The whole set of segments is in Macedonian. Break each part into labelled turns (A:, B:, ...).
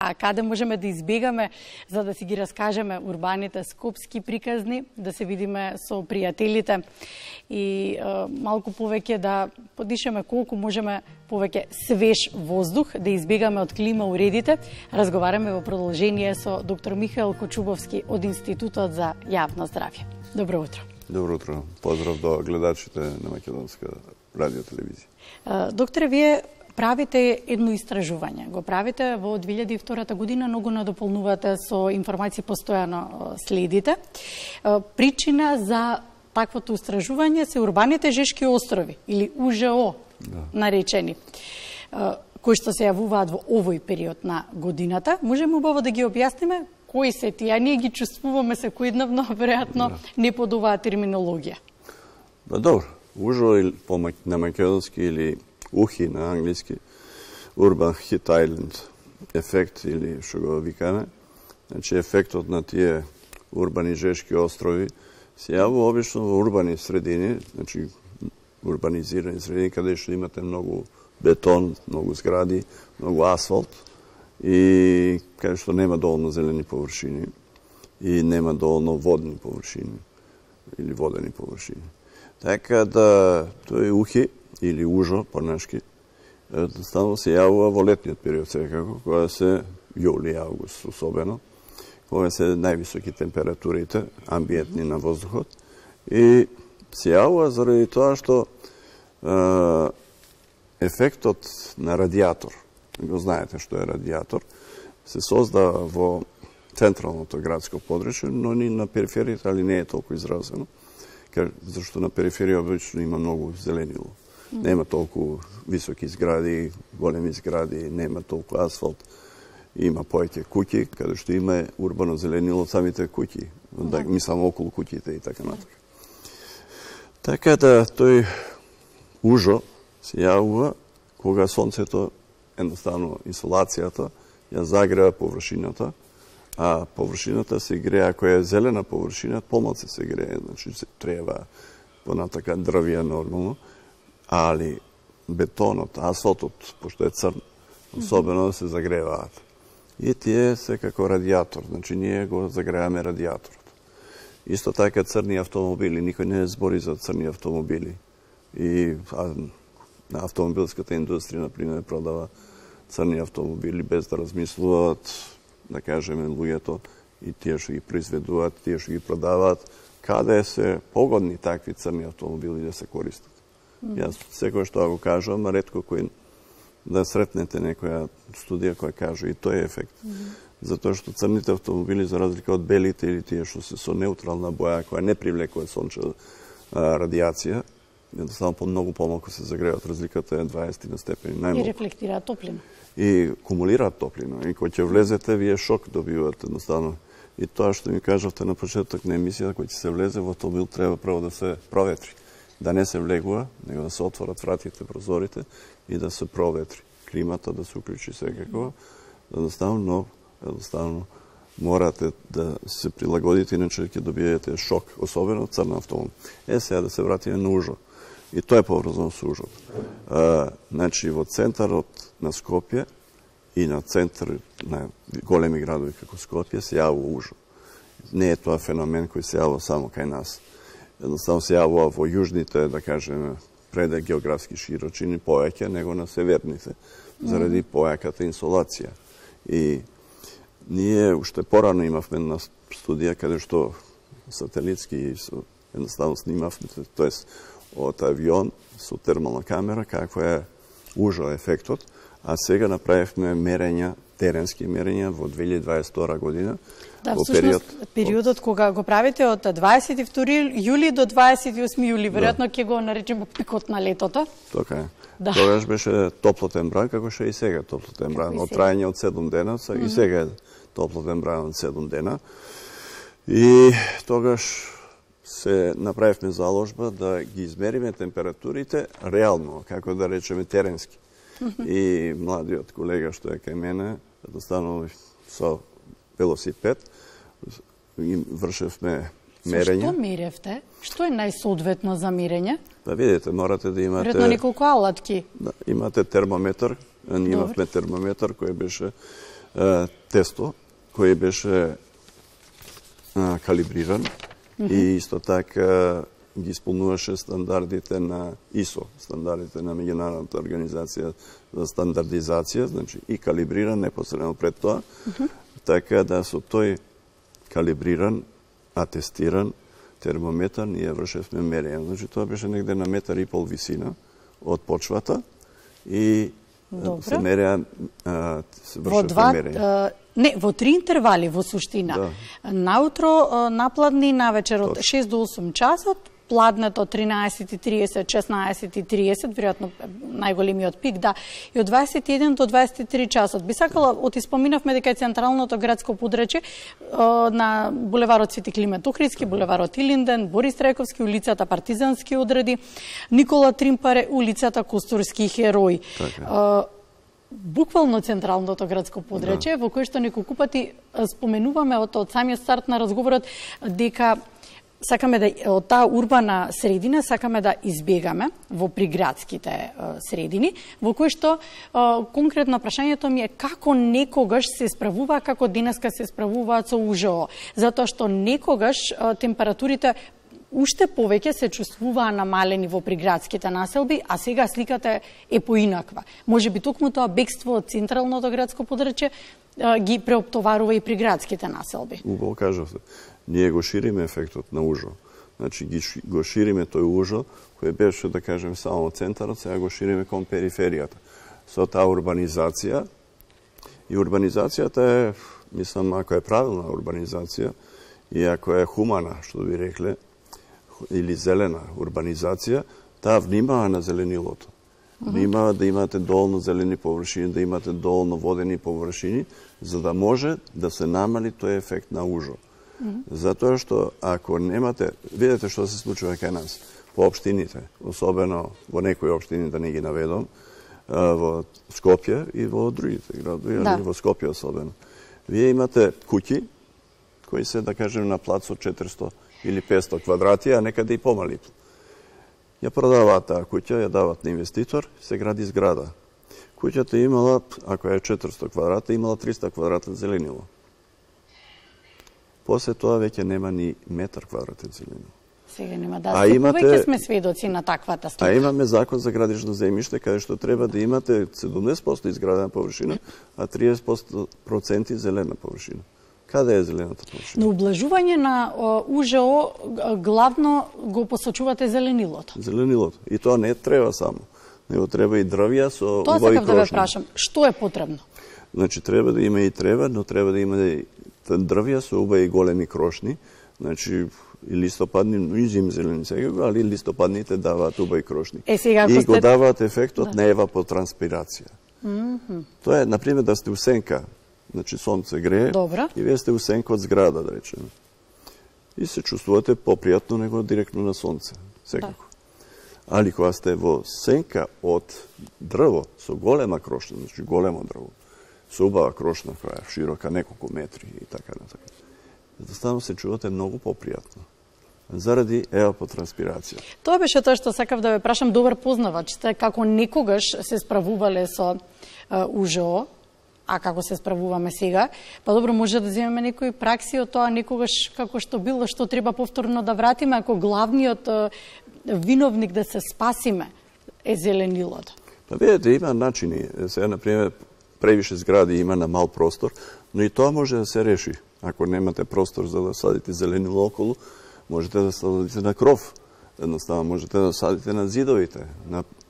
A: а каде можеме да избегаме за да си ги раскажеме урбаните скопски приказни, да се видиме со пријателите и малку повеќе да подишеме колку можеме повеќе свеж воздух, да избегаме од клима уредите. Разговараме во продолжение со доктор Михаел Кочубовски од Институтот за јавно здравје. Добро утро.
B: Добро утро. Поздрав до гледачите на Македонска радиотелевизија.
A: Докторе, вие правите едно истражување. Го правите во 2002 година, многу надополнувате со информации, постојано следите. Причина за таквото истражување се урбаните жешки острови или УЖО наречени, кои што се јавуваат во овој период на годината. Можеме убаво да ги објасниме кои се тие, а ние ги чувствуваме секојдневно, веројатно не под оваа терминологија.
B: Добро, УЖО на македонски или УХИ на англиски, Urban Heat Island ефект или што го викаме. Значи ефектот на тие урбани жешки острови се јавува обично во урбани средини, значи урбанизирани средини каде што имате многу бетон, многу згради, многу асфалт и каде што нема доволно зелени површини и нема доволно водни површини или водени површини. Така да тој УХИ или УЖО по-нашки едноставно се јавува во летниот период секако, кога се јули, август особено, кога се највисоки температурите амбиентни на воздухот и се јавува заради тоа што ефектот на радијатор, го знаете што е радијатор, се создава во централното градско подрачје, но ни на периферијата, али не е толку изразено, зашто на периферија обично има многу зеленило. Нема толку високи згради, големи згради, нема толку асфалт, има повеќе куќи, каде што има урбано зеленило од самите куќи, мислам околу куќите и така натака. Така да тој УЖО се јавува кога сонцето, едноставно инсолацијата, ја загрева површината, а површината се грее, ако е зелена површина, помалце се грее, значи се треба понатака дрвија нормално, али бетонот, асфалтот, пошто е црн, особено се загреваат. И тие се како радијатор, значи ние го загреваме радијаторот. Исто така црни автомобили, никој не збори за црни автомобили. И на автомобилската индустрија, например, продава црни автомобили без да размислуваат, да кажеме, луѓето и тие што ги произведуваат, тие што ги продаваат, каде се погодни такви црни автомобили да се користат. Јас секој што го кажам, ретко кој да сретнете некоја студија која каже и тој ефект. Затоа што црните автомобили, за разлика од белите или тие што се со неутрална боја, која не привлекува сончева радијација, едноставно многу помалку се загреват, разликата е 20 на степени, најмалку.
A: И рефлектираат топлина.
B: И кумулираат топлина. И кога ќе влезете, вие шок добивате едноставно. И тоа што ми кажавте на почеток на емисија, кога ќе се влезе во автомобил, треба прво да се проветри. Да не се влегува, него да се отворат вратите, прозорите и да се проветри. Климата да се уклучи секако. Едноставно морате да се прилагодите, иначе ќе добиете шок, особено црна автомобил. Сега да се вратиме на УЖО. И тоа е поврзано со УЖО. Значи, во центарот на Скопје и на центар на големи градови како Скопје се јавува УЖО. Не е тоа феномен кој се јавува само кај нас. Едноставно се јавува во јужните, да кажеме, преде географски широчини повеќе него на северните, заради појаката инсолација. И ние уште порано имавме на студија каде што сателитски едноставно снимавме, тоест од авион со термална камера, какво е УЖО ефектот, а сега направивме мерења, теренски мерења во 2022 година.
A: Да, всушност, периодот кога го правите од 22 јули до 28 јули, веројатно ќе го наречеме пикот на летото.
B: Така е. Тогаш беше топлотен бран, како што и сега топлотен бран, од трајање од 7 дена, и сега е топлотен бран од 7 дена. И тогаш се направивме заложба да ги измериме температурите реално, како да речеме теренски. И младиот колега што е кај мене, едноставно со велосипед, им вршевме мерење.
A: Што меревте? Што е најсоодветно за мерење?
B: Па видите, морате да имате...
A: Веројатно неколку алатки.
B: Да, имате термометар, ние имавме термометар кој беше тесто кој беше калибриран и исто така ги исполнуваше стандардите на ИСО, стандардите на Меѓународната организација за стандардизација, значи и калибриран непосредно пред тоа, така да со тој калибриран, атестиран термометар ние вршевме мерење. Значи тоа беше негде на 1,5 метар висина од почвата и се мереа, се вршевме мерење.
A: Не, во 3 интервали во суштина. Да. Наутро напладни навечер од 6 до 8 часот, пладнето 13:30, 16:30, веројатно најголемиот пик, да, и од 21 до 23 часот. Би сакала, оти споминавме дека е централното градско подрачје на булеварот Свети Климент Охридски, булеварот Илинден, Борис Трајковски, улицата Партизански одреди, Никола Тримпаре, улицата Костурски херој. Буквално централното градско подрачје, во кое што неколку пати споменуваме од самиот старт на разговорот дека сакаме да од таа урбана средина сакаме да избегаме во приградските средини, во кој што конкретно прашањето ми е како некогаш се справува, како денеска се справуваат со УЖО, затоа што некогаш температурите уште повеќе се чувствуваа намалени во приградските населби, а сега сликата е поинаква. Може би токму тоа бегство од централното градско подрачје ги преоптоварува и приградските населби.
B: Убаво кажавте. Ние го шириме ефектот на УЖО. Значи го шириме тој УЖО кој беше, да кажем, само центарот, сега го шириме кон периферијата. Со таа урбанизација, и урбанизацијата е, мислам, ако е правилна урбанизација и ако е хумана, што би рекле, или зелена урбанизација, таа внимава на зеленилото. Внимава да имате доволно зелени површини, да имате доволно водени површини, за да може да се намали тој ефект на УЖО. Затоа што ако немате, видете што се случува кај нас, по општините, особено во некои општини, да не ги наведам, во Скопје и во другите градови, али во Скопје особено. Вие имате куќи кои се, да кажем, на плац од 400 или 500 квадрати, а некаде и помали. Ја продаваат таа куќа, ја дават на инвеститор, се гради зграда. Куќата имала, ако е 400 квадрата, имала 300 квадрата зеленило. После тоа веќе нема ни метар квадратен зеленило.
A: Сега нема да се повеќе сме сведоци на таквата слика.
B: А имаме закон за градишно земјиште, каде што треба да имате 70% изградена површина, а 30% зелена површина. Каде е зелената површина?
A: На ублажување на УЖО главно го посочувате зеленилото.
B: Зеленилото. И тоа не треба само. Него треба и дрвја со
A: тоа
B: убави крошни.
A: Тоа сакав да ве прашам. Што е потребно?
B: Значи, треба да има и трева, но треба да има и дрвја со убави големи крошни. Значи, и листопадни, но и зимзелени сега, али листопадните даваат убави крошни. И го даваат ефектот на евапотранспирација. Тоа е, например, да сте у сенка. Значи, сонце грее и вие сте у сенка од зграда, да речеме. И се чувствувате попријатно него директно на сонце, секако. Али кога сте во сенка од дрво, со голема крошна, значи големо дрво, со убава крошна која е широка неколку метри и така натака, едноставно се чувате многу попријатно. Заради евапотранспирација.
A: Тоа беше тоа што сакав да ве прашам, добар познавач сте, како некогаш се справувале со УЖО, а како се справуваме сега, па добро, може да земеме некои пракси од тоа некогаш како што било, што треба повторно да вратиме, ако главниот виновник да се спасиме е зеленилото.
B: Па видите, има начини. Сега, например, превише згради има на мал простор, но и тоа може да се реши. Ако немате простор за да садите зеленило околу, можете да садите на кров. Едноставно можете да садите на зидовите,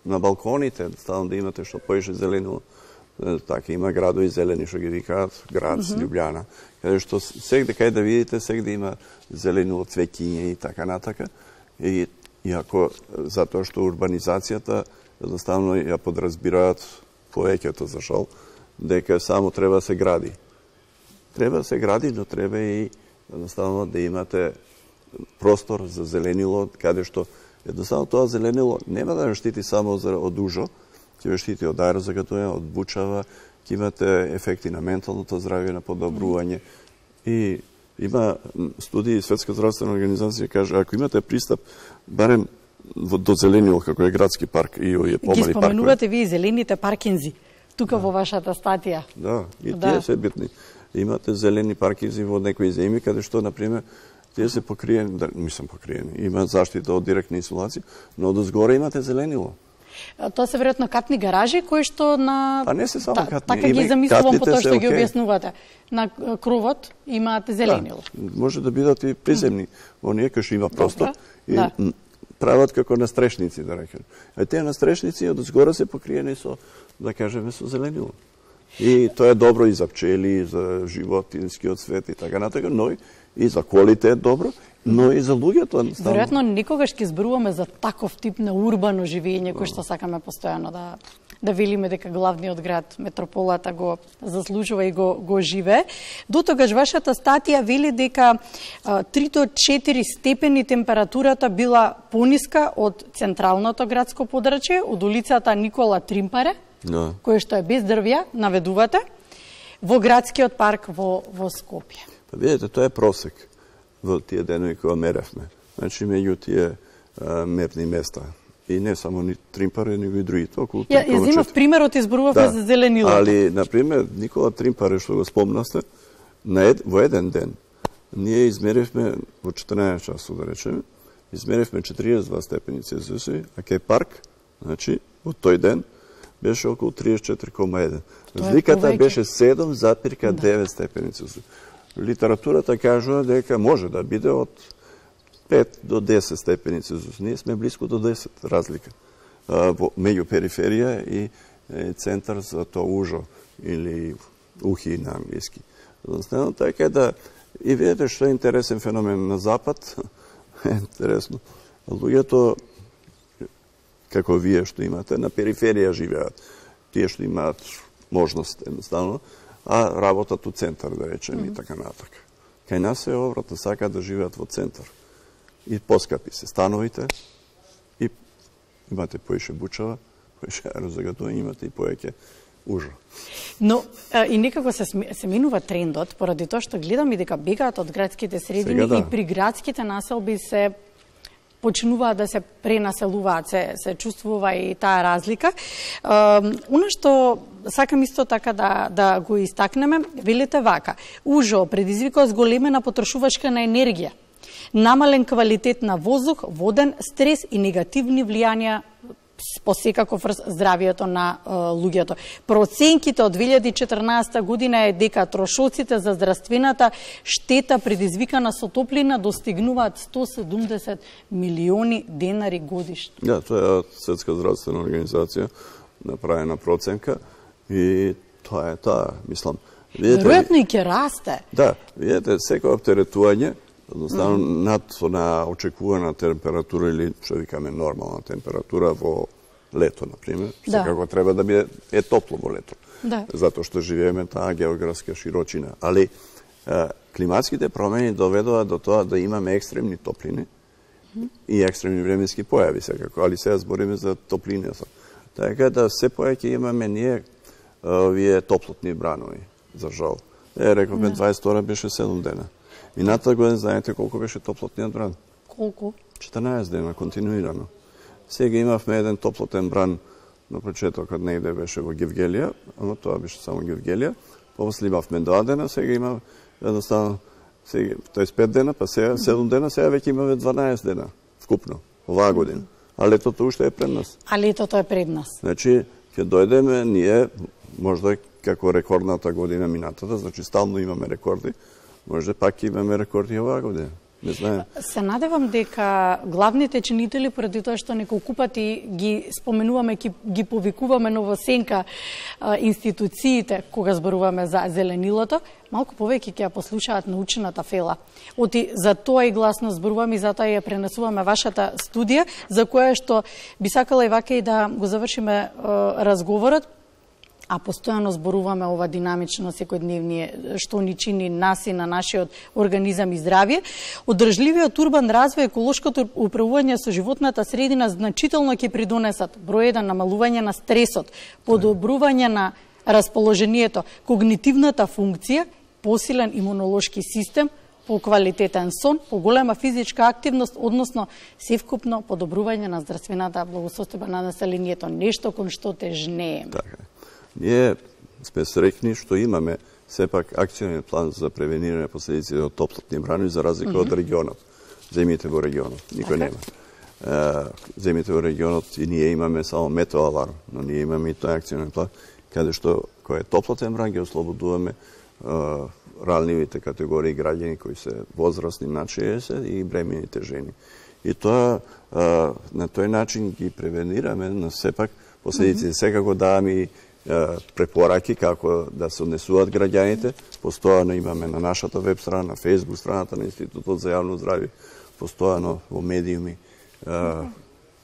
B: на балконите, едноставно да имате што поише зеленило. Така, има градови зелени, што ги викаат, град, Љубљана, каде што сегде кај да видите, сегде има зеленило, цвеќиње и така натака. И ако, затоа што урбанизацијата едноставно ја подразбираат повеќето за жал, дека само треба да се гради. Треба да се гради, но треба и едноставно да имате простор за зеленило, каде што едноставно тоа зеленило нема да штити само од ужо, ќе ве штити од аерозагатување, од бучава, ќе имате ефекти на менталното здравје, на подобрување. И има студии, Светска здравствена организација каже, ако имате пристап барем до зеленило, како е градски парк и овие помали паркови.
A: Ги споменувате вие зелените паркинзи тука во вашата статија.
B: Да, и тие се битни. Имате зелени паркизи во некои земји, каде што, например, тие се покриени, мислам покриени, има заштита од директна инсулација, но одозгоре имате зеленило.
A: Тоа се веројатно катни гаражи кои што на
B: Па не се само катни.
A: Така ги замислувам по тоа што ги објаснувате. На кровот имаат зеленило.
B: Може да бидат и приземни. Оние кои што има простор и прават како настрешници, да рекам. А тие настрешници одозгора се покриени со, да кажеме, со зеленило. И тоа е добро и за пчели, и за животинскиот свет и така натака, но и за квалитет добро, но и за луѓето.
A: Веројатно никогаш ќе зборуваме за таков тип на урбано живење кој што сакаме постојано да велиме дека главниот град, метрополата го заслужува и го живее. Дотогаш вашата статија вели дека 3 до 4 степени температурата била пониска од централното градско подрачје, од улицата Никола Тримпаре, кој што е без дрвја, наведувате, во градскиот парк во Скопје.
B: Па видите, тоа е просек во тие денови кога меревме. Значи, меѓу тие мерни места. И не само ни Тримпаре, него и другите.
A: Ја земав примерот, изборувавме за зеленилото.
B: Али, например, Никола Тримпаре, што го спомнасте, во еден ден, ние измеривме во 14 часот, да речеме, измеривме 42 степени Целзиусови, а кај парк, значи, во тој ден, беше околу 34,1. Разликата беше 7,9 степени Целзиусови. Литературата кажува дека може да биде од 5 до 10 степени Целзиус. Ние сме близко до 10 разлика меѓу периферија и центар за тоа ужо или ухи на англиски. Едноставно, така да и видите што е интересен феномен на запад. Интересно. Луѓето како вие што имате на периферија живеат. Тие што имаат можност едноставно, а работат у центар, да речем, и така натака. Кај нас е обратно, сакаат да живеат во центар. И поскапи се становите, и имате поише бучава, поише аерозагатување, имате и поеќе ужо.
A: Но и некако се менува трендот, поради тоа што гледам и дека бегаат од градските средини и при градските населби се почнуваат да се пренаселуваат, се чувствува и таа разлика. Она што сакам исто така да го истакнеме, велите вака: ужо предизвикува зголемена потрошувачка на енергија, намален квалитет на воздух, воден, стрес и негативни влијанија по секаков здравието на луѓето. Проценките од 2014 година е дека трошоците за здравствената штета предизвикана со топлина достигнуваат 170 милиони денари годишно.
B: Да, тоа е од Светска здравствена организација направена проценка и тоа е таа, мислам.
A: Веројатно и ќе расте.
B: Да, видите, секој оптеретување, одноставно над на очекувана температура или што викаме нормална температура во лето, например, секако треба да биде топло во лето.
A: Да.
B: Затоа што живееме таа географска широчина. Али климатските промени доведува до тоа да имаме екстремни топлини и екстремни временски појави секако, али сега збориме за топлината. Така да се поеќе имаме ние овие топлотни бранови, за жал. Рековме 22 беше 7 дена. Минатата година знаете колку беше топлотниот бран?
A: Колку?
B: 14 дена, континуирано. Сега имавме еден топлотен бран на почетокот негде беше во Гевгелија, ама тоа беше само Гевгелија. После имавме 2 дена, сега има едноставно, тоест 5 дена, па сега 7 дена, сега веќе имаме 12 дена вкупно, оваа година. А летото уште е пред нас.
A: А летото е пред нас.
B: Значи, ќе дојдеме ние, можда како рекордната година минатата, значи стално имаме рекорди, може пак имаме рекорди оваа година. Не знаем.
A: Се надевам дека главните чинители, поради тоа што неколку пати ги споменуваме, ги повикуваме во сенка институциите кога зборуваме за зеленилото, малку повеќе ќе ја послушаат научената фела. Оти за тоа и гласно зборуваме и затоа ја пренесуваме вашата студија, за која што би сакала и вака и да го завршиме разговорот, а постојано зборуваме ова динамично секојдневни што ни чини нас и на нашиот организам и здравје. Одржливиот урбан развој, еколошкото управување со животната средина значително ќе придонесат број 1 намалување на стресот, подобрување на расположението, когнитивната функција, посилен имунолошки систем, поквалитетен сон, поголема физичка активност, односно севкупно подобрување на здравствената благосостојба на населението, нешто кон што тежнееме.
B: Така. Ние сме среќни што имаме сепак акционен план за превенирање последици од топлотни брани за разлика од регионот. Земјите во регионот никој нема. Земјите во регионот и ние имаме само метеоаларм, но ние имаме и тој акционен план каде што кој е топлотен бран ги ослободуваме ранливите категории граѓани кои се возрастни над 60 и бремените жени. И тоа на тој начин ги превенираме, но сепак последиците секако даваме и препораки како да се однесуваат граѓаните. Постојано имаме на нашата веб страна, на Facebook страната на Институтот за јавно здравје, постојано во медиуми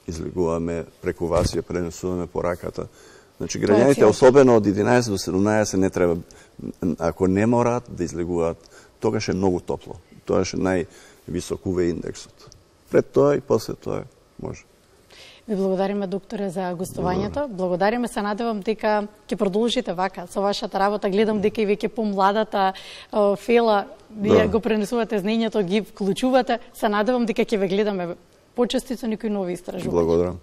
B: излегуваме преку вас ја пренесуваме пораката. Значи граѓаните особено од 11 до 17 не треба, ако не мораат да излегуваат, тогаш е многу топло. Тогаш е највисок УВ индексот. Пред тоа и после тоа може.
A: Ви благодариме, докторе, за гостувањето. Благодариме, се надевам дека ќе продолжите вака со вашата работа. Гледам дека и веќе помладата Фела, вие го пренесувате знаењето, ги вклучувате. Се надевам дека ќе ве гледаме почести со некои нови истражувања.
B: Благодарам.